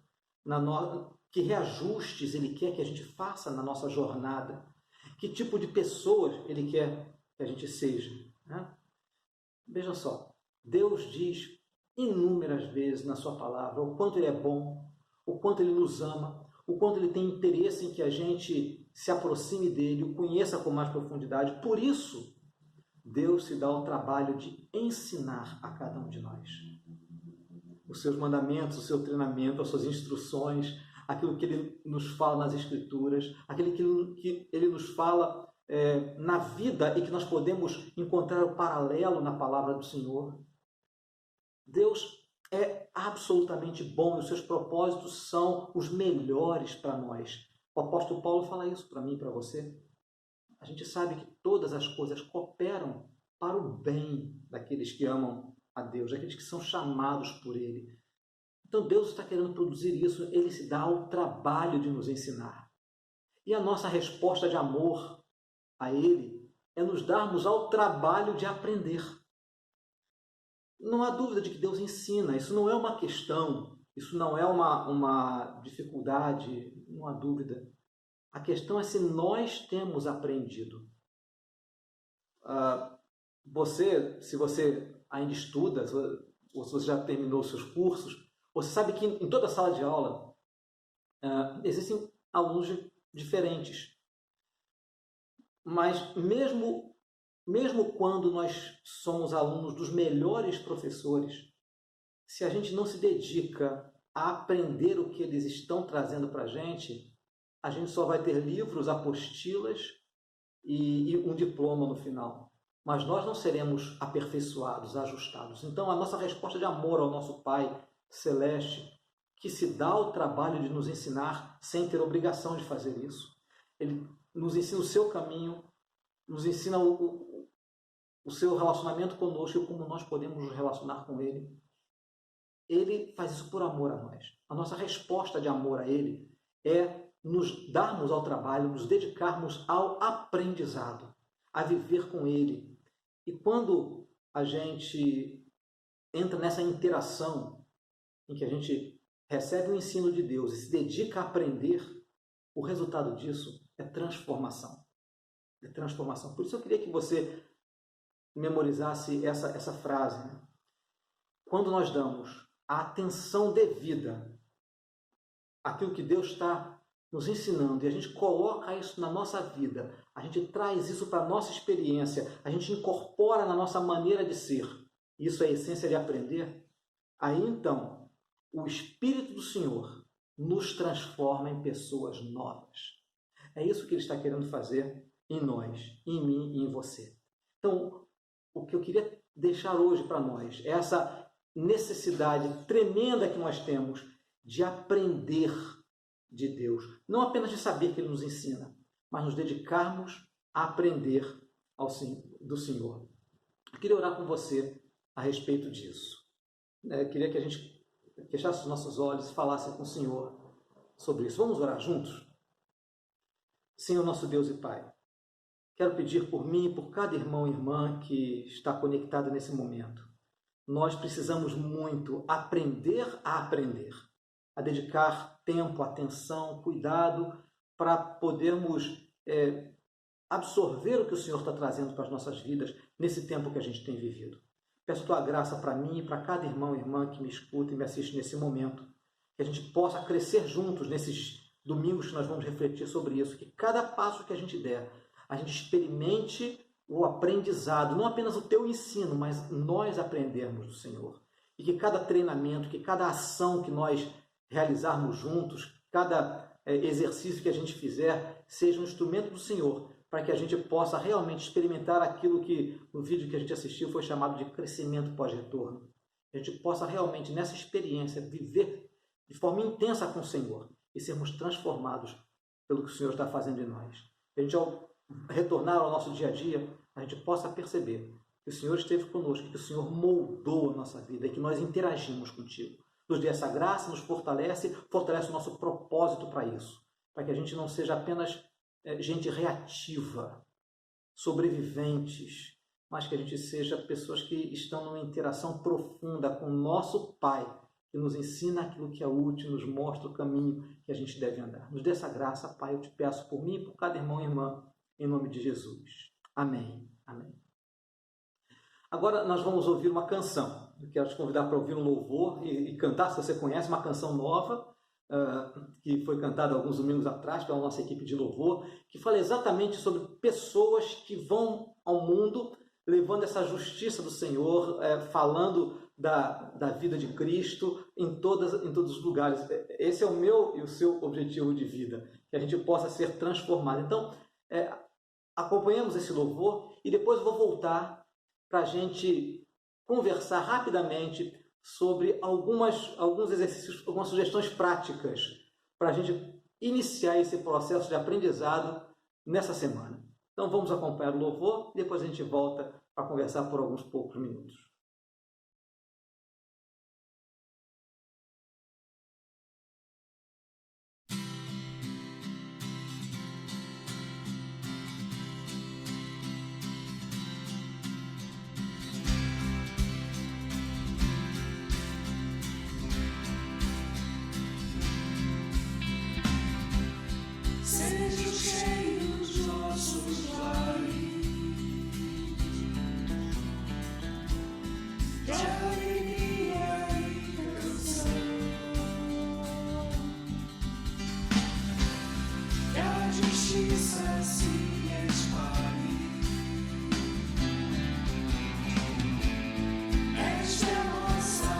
que reajustes Ele quer que a gente faça na nossa jornada, que tipo de pessoas Ele quer que a gente seja, né? Veja só, Deus diz inúmeras vezes na sua palavra o quanto Ele é bom, o quanto Ele nos ama, o quanto Ele tem interesse em que a gente se aproxime dEle, o conheça com mais profundidade. Por isso, Deus se dá o trabalho de ensinar a cada um de nós os seus mandamentos, o seu treinamento, as suas instruções, aquilo que Ele nos fala nas Escrituras, aquilo que Ele nos fala na vida e que nós podemos encontrar o paralelo na palavra do Senhor. Deus é absolutamente bom e os seus propósitos são os melhores para nós. O apóstolo Paulo fala isso para mim e para você. A gente sabe que todas as coisas cooperam para o bem daqueles que amam a Deus, daqueles que são chamados por Ele. Então Deus está querendo produzir isso, Ele se dá ao trabalho de nos ensinar. E a nossa resposta de amor a Ele é nos darmos ao trabalho de aprender. Não há dúvida de que Deus ensina, isso não é uma questão, isso não é uma dificuldade, não há dúvida. A questão é se nós temos aprendido. Se você ainda estuda, ou se você já terminou os seus cursos, você sabe que em toda sala de aula existem alunos diferentes. Mas mesmo quando nós somos alunos dos melhores professores, se a gente não se dedica a aprender o que eles estão trazendo para a gente só vai ter livros, apostilas e um diploma no final. Mas nós não seremos aperfeiçoados, ajustados. Então, a nossa resposta de amor ao nosso Pai Celeste, que se dá o trabalho de nos ensinar sem ter obrigação de fazer isso. Ele nos ensina o seu caminho, nos ensina o seu relacionamento conosco e como nós podemos nos relacionar com Ele. Ele faz isso por amor a nós. A nossa resposta de amor a Ele é nos darmos ao trabalho, nos dedicarmos ao aprendizado, a viver com Ele. E quando a gente entra nessa interação em que a gente recebe o ensino de Deus e se dedica a aprender, o resultado disso é transformação. É transformação. Por isso eu queria que você memorizasse essa frase, né? Quando nós damos a atenção devida àquilo que Deus está nos ensinando e a gente coloca isso na nossa vida, a gente traz isso para a nossa experiência, a gente incorpora na nossa maneira de ser, isso é a essência de aprender, aí então o Espírito do Senhor nos transforma em pessoas novas. É isso que Ele está querendo fazer em nós, em mim e em você. Então, o que eu queria deixar hoje para nós é essa necessidade tremenda que nós temos de aprender de Deus. Não apenas de saber que Ele nos ensina, mas nos dedicarmos a aprender do Senhor. Eu queria orar com você a respeito disso. Eu queria que a gente fechasse os nossos olhos e falasse com o Senhor sobre isso. Vamos orar juntos? Senhor, nosso Deus e Pai, quero pedir por mim e por cada irmão e irmã que está conectado nesse momento. Nós precisamos muito aprender, a dedicar tempo, atenção, cuidado para podermos absorver o que o Senhor está trazendo para as nossas vidas nesse tempo que a gente tem vivido. Peço Tua graça para mim e para cada irmão e irmã que me escuta e me assiste nesse momento, que a gente possa crescer juntos nesses domingos que nós vamos refletir sobre isso, que cada passo que a gente der, a gente experimente o aprendizado, não apenas o Teu ensino, mas nós aprendermos do Senhor. E que cada treinamento, que cada ação que nós realizarmos juntos, cada exercício que a gente fizer, seja um instrumento do Senhor, para que a gente possa realmente experimentar aquilo que no vídeo que a gente assistiu foi chamado de crescimento pós-retorno. A gente possa realmente, nessa experiência, viver de forma intensa com o Senhor e sermos transformados pelo que o Senhor está fazendo em nós. A gente, ao retornar ao nosso dia a dia, a gente possa perceber que o Senhor esteve conosco, que o Senhor moldou a nossa vida e que nós interagimos contigo. Nos dê essa graça, nos fortalece o nosso propósito para isso, para que a gente não seja apenas gente reativa, sobreviventes, mas que a gente seja pessoas que estão numa interação profunda com o nosso Pai, que nos ensina aquilo que é útil, nos mostra o caminho que a gente deve andar. Nos dê essa graça, Pai, eu te peço por mim e por cada irmão e irmã, em nome de Jesus. Amém. Amém. Agora nós vamos ouvir uma canção. Eu quero te convidar para ouvir um louvor e cantar, se você conhece, uma canção nova, que foi cantada alguns domingos atrás pela nossa equipe de louvor, que fala exatamente sobre pessoas que vão ao mundo levando essa justiça do Senhor, falando da vida de Cristo em todos os lugares. Esse é o meu e o seu objetivo de vida, que a gente possa ser transformado. Então, acompanhamos esse louvor e depois eu vou voltar para a gente conversar rapidamente sobre alguns exercícios, algumas sugestões práticas para a gente iniciar esse processo de aprendizado nessa semana. Então vamos acompanhar o louvor e depois a gente volta para conversar por alguns poucos minutos. Sejam cheios nossos lares de alegria e canção, que a justiça se espalhe. Esta é a nossa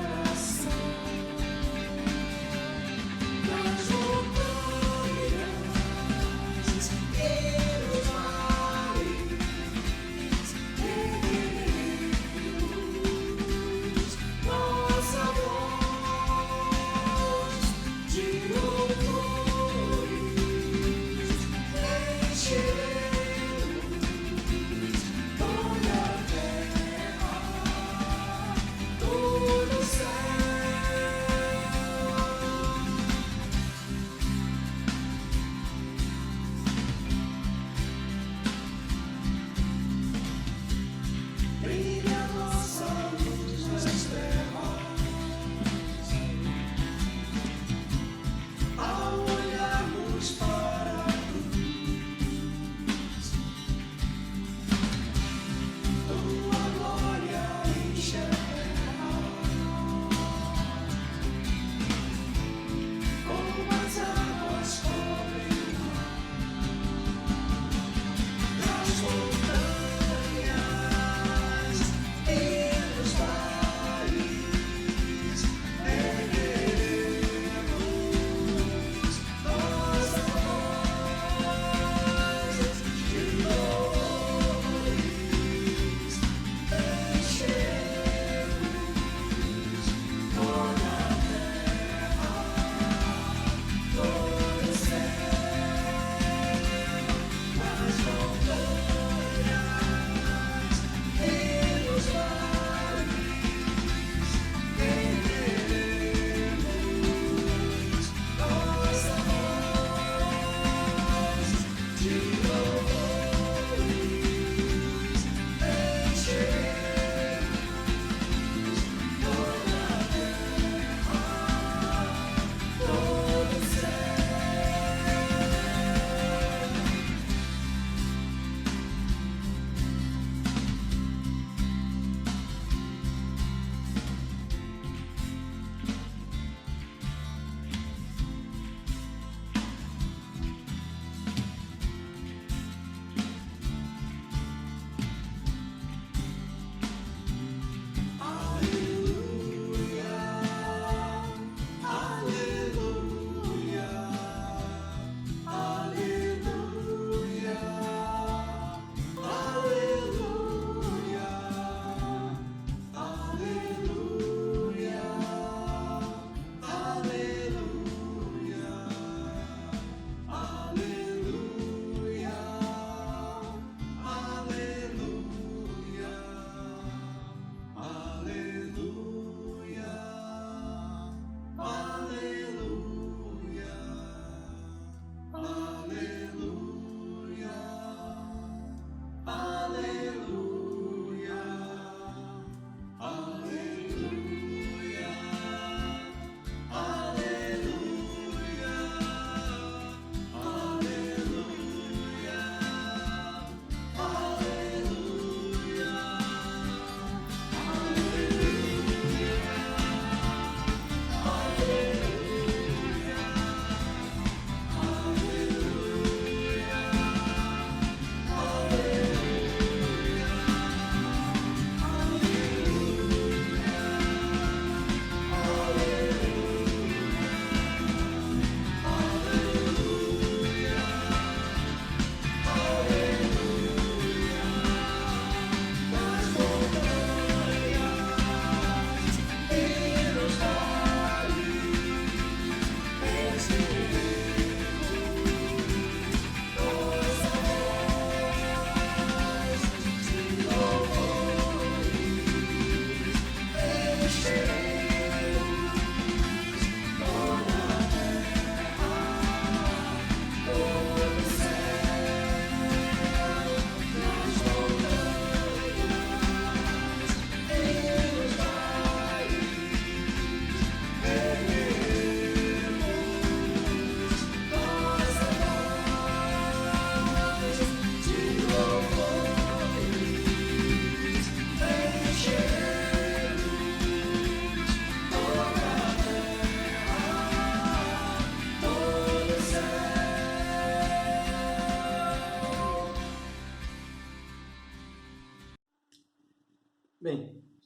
oração. Nós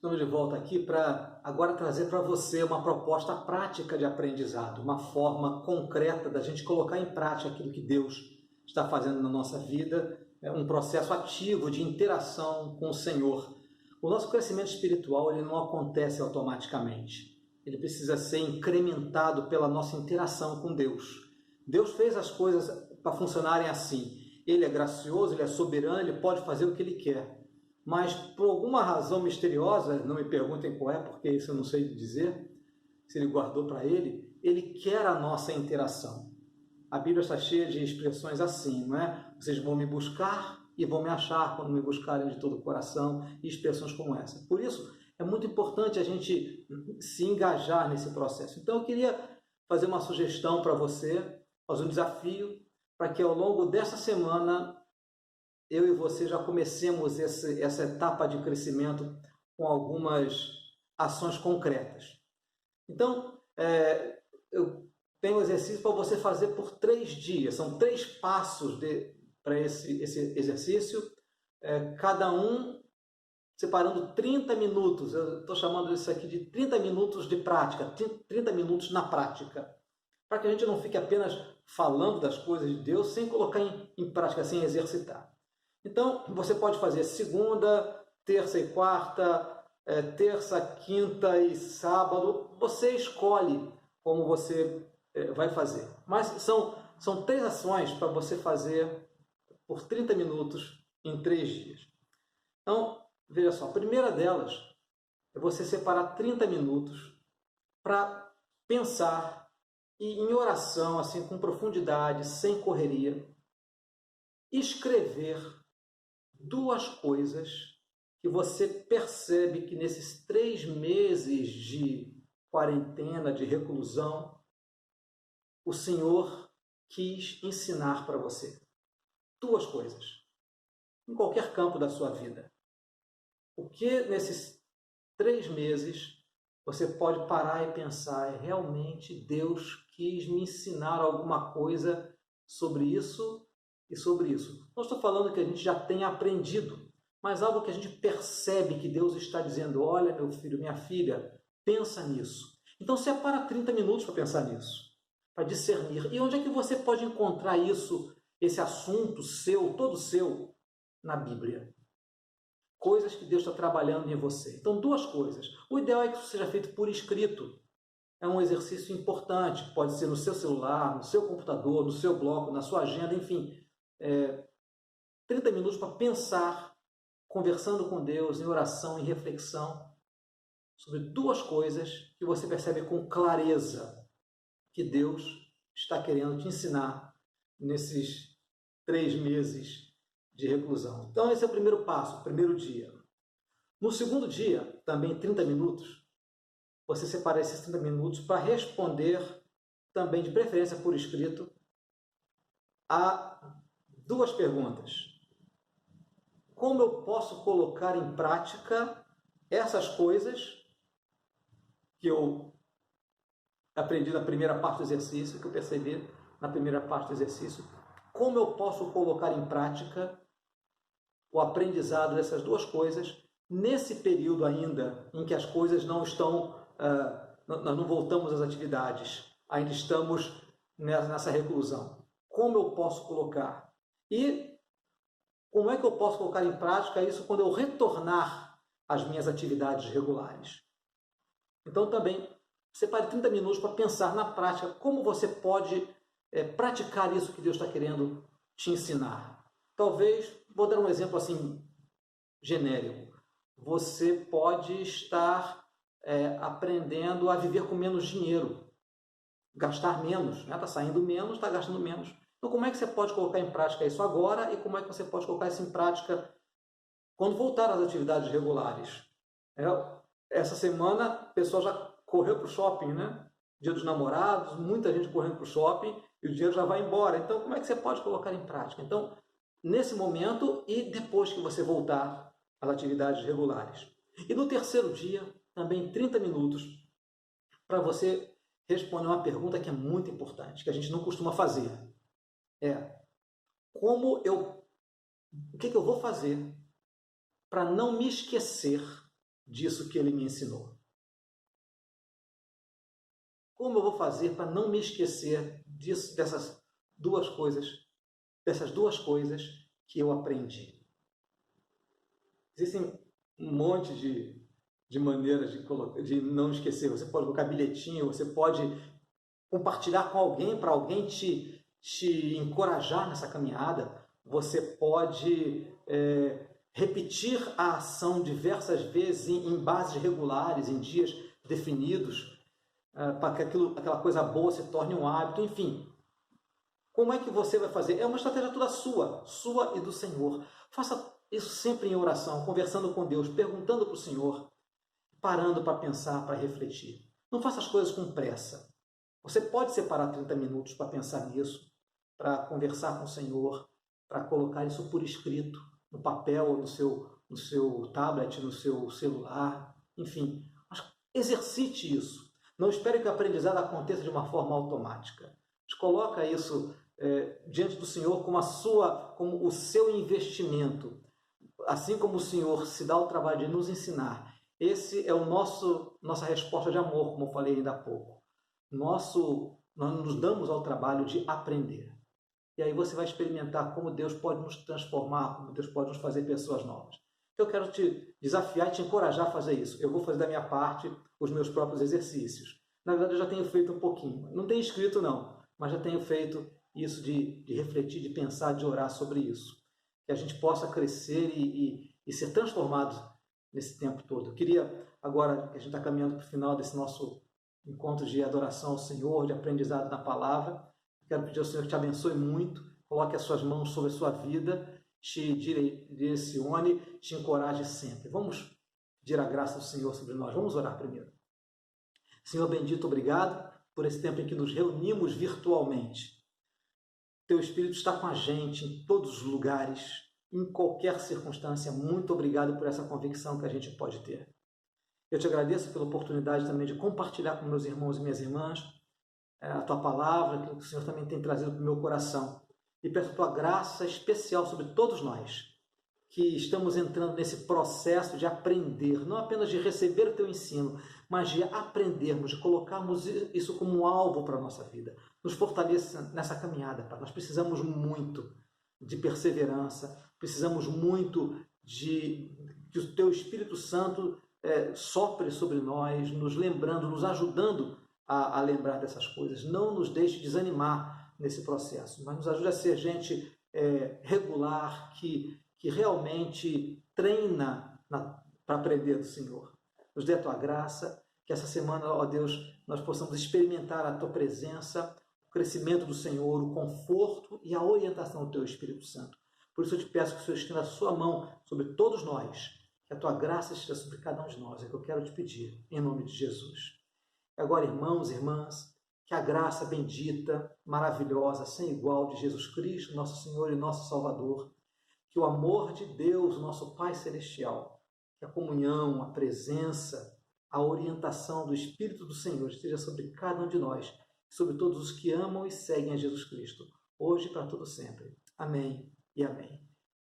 Estamos de volta aqui para agora trazer para você uma proposta prática de aprendizado, uma forma concreta da gente colocar em prática aquilo que Deus está fazendo na nossa vida, um processo ativo de interação com o Senhor. O nosso crescimento espiritual ele não acontece automaticamente. Ele precisa ser incrementado pela nossa interação com Deus. Deus fez as coisas para funcionarem assim. Ele é gracioso, ele é soberano, ele pode fazer o que ele quer. Mas por alguma razão misteriosa, não me perguntem qual é, porque isso eu não sei dizer, se ele guardou para ele quer a nossa interação. A Bíblia está cheia de expressões assim, não é? Vocês vão me buscar e vão me achar quando me buscarem de todo o coração, e expressões como essa. Por isso, é muito importante a gente se engajar nesse processo. Então, eu queria fazer uma sugestão para você, fazer um desafio, para que ao longo dessa semana eu e você já comecemos essa etapa de crescimento com algumas ações concretas. Então, eu tenho um exercício para você fazer por 3 dias. São 3 passos para esse exercício, cada um separando 30 minutos. Eu estou chamando isso aqui de 30 minutos de prática, 30 minutos na prática, para que a gente não fique apenas falando das coisas de Deus sem colocar em prática, sem exercitar. Então, você pode fazer segunda, terça e quarta, terça, quinta e sábado. Você escolhe como você vai fazer. Mas são 3 ações para você fazer por 30 minutos em 3 dias. Então, veja só, a primeira delas é você separar 30 minutos para pensar e em oração, assim, com profundidade, sem correria, escrever 2 coisas que você percebe que nesses 3 meses de quarentena, de reclusão, o Senhor quis ensinar para você. 2 coisas, em qualquer campo da sua vida. O que nesses 3 meses você pode parar e pensar, realmente Deus quis me ensinar alguma coisa sobre isso e sobre isso. Não estou falando que a gente já tenha aprendido, mas algo que a gente percebe que Deus está dizendo, olha meu filho, minha filha, pensa nisso. Então separa 30 minutos para pensar nisso, para discernir. E onde é que você pode encontrar isso, esse assunto seu, todo seu, na Bíblia? Coisas que Deus está trabalhando em você. Então 2 coisas. O ideal é que isso seja feito por escrito. É um exercício importante, pode ser no seu celular, no seu computador, no seu bloco, na sua agenda, enfim. 30 minutos para pensar, conversando com Deus, em oração, em reflexão, sobre 2 coisas que você percebe com clareza que Deus está querendo te ensinar nesses 3 meses de reclusão. Então esse é o primeiro passo, o primeiro dia. No segundo dia, também 30 minutos, você separa esses 30 minutos para responder, também de preferência por escrito, a 2 perguntas. Como eu posso colocar em prática essas coisas que eu aprendi na primeira parte do exercício, que eu percebi na primeira parte do exercício? Como eu posso colocar em prática o aprendizado dessas 2 coisas nesse período ainda em que as coisas não estão, nós não voltamos às atividades, ainda estamos nessa reclusão? Como eu posso colocar? E como é que eu posso colocar em prática isso quando eu retornar às minhas atividades regulares? Então também separe 30 minutos para pensar na prática como você pode praticar isso que Deus está querendo te ensinar. Talvez, vou dar um exemplo assim genérico. Você pode estar aprendendo a viver com menos dinheiro, gastar menos, né? Está saindo menos, está gastando menos. Então, como é que você pode colocar em prática isso agora e como é que você pode colocar isso em prática quando voltar às atividades regulares? Essa semana, o pessoal já correu para o shopping, né? Dia dos Namorados, muita gente correndo para o shopping e o dinheiro já vai embora. Então, como é que você pode colocar em prática? Então, nesse momento e depois que você voltar às atividades regulares. E no terceiro dia, também 30 minutos, para você responder uma pergunta que é muito importante, que a gente não costuma fazer. O que eu vou fazer para não me esquecer disso que ele me ensinou? Como eu vou fazer para não me esquecer dessas duas coisas que eu aprendi? Existem um monte de maneiras de não esquecer. Você pode colocar bilhetinho, você pode compartilhar com alguém, para alguém te encorajar nessa caminhada. Você pode repetir a ação diversas vezes em bases regulares, em dias definidos, para que aquela coisa boa se torne um hábito. Enfim, como é que você vai fazer? É uma estratégia toda sua e do Senhor. Faça isso sempre em oração, conversando com Deus, perguntando para o Senhor, parando para pensar, para refletir. Não faça as coisas com pressa. Você pode separar 30 minutos para pensar nisso, para conversar com o Senhor, para colocar isso por escrito, no papel, ou no seu tablet, no seu celular, enfim. Mas exercite isso. Não espere que o aprendizado aconteça de uma forma automática. Mas coloca isso diante do Senhor como o seu investimento. Assim como o Senhor se dá o trabalho de nos ensinar, esse é nossa resposta de amor, como eu falei ainda há pouco. Nós nos damos ao trabalho de aprender. E aí você vai experimentar como Deus pode nos transformar, como Deus pode nos fazer pessoas novas. Então eu quero te desafiar e te encorajar a fazer isso. Eu vou fazer da minha parte os meus próprios exercícios. Na verdade, eu já tenho feito um pouquinho. Não tenho escrito, não, mas já tenho feito isso de refletir, de pensar, de orar sobre isso. Que a gente possa crescer e ser transformado nesse tempo todo. Eu queria, agora que a gente está caminhando para o final desse nosso encontro de adoração ao Senhor, de aprendizado na palavra, quero pedir ao Senhor que te abençoe muito, coloque as suas mãos sobre a sua vida, te direcione, te encoraje sempre. Vamos pedir a graça do Senhor sobre nós. Vamos orar primeiro. Senhor bendito, obrigado por esse tempo em que nos reunimos virtualmente. Teu Espírito está com a gente em todos os lugares, em qualquer circunstância. Muito obrigado por essa convicção que a gente pode ter. Eu te agradeço pela oportunidade também de compartilhar com meus irmãos e minhas irmãs a tua palavra, que o Senhor também tem trazido para o meu coração. E peço a tua graça especial sobre todos nós, que estamos entrando nesse processo de aprender, não apenas de receber o teu ensino, mas de aprendermos, de colocarmos isso como um alvo para a nossa vida. Nos fortaleça nessa caminhada, Pai. Nós precisamos muito de perseverança, precisamos muito que o teu Espírito Santo sopre sobre nós, nos lembrando, nos ajudando a lembrar dessas coisas. Não nos deixe desanimar nesse processo, mas nos ajude a ser gente regular, que realmente treina para aprender do Senhor. Nos dê a tua graça, que essa semana, ó Deus, nós possamos experimentar a tua presença, o crescimento do Senhor, o conforto e a orientação do teu Espírito Santo. Por isso eu te peço que o Senhor estenda a sua mão sobre todos nós, que a tua graça esteja sobre cada um de nós. É o que eu quero te pedir, em nome de Jesus. E agora, irmãos e irmãs, que a graça bendita, maravilhosa, sem igual de Jesus Cristo, nosso Senhor e nosso Salvador, que o amor de Deus, nosso Pai Celestial, que a comunhão, a presença, a orientação do Espírito do Senhor esteja sobre cada um de nós, sobre todos os que amam e seguem a Jesus Cristo, hoje e para todo sempre. Amém e amém.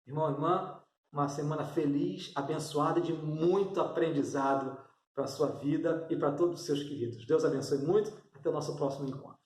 Irmão e irmã, uma semana feliz, abençoada e de muito aprendizado para a sua vida e para todos os seus queridos. Deus abençoe muito. Até o nosso próximo encontro.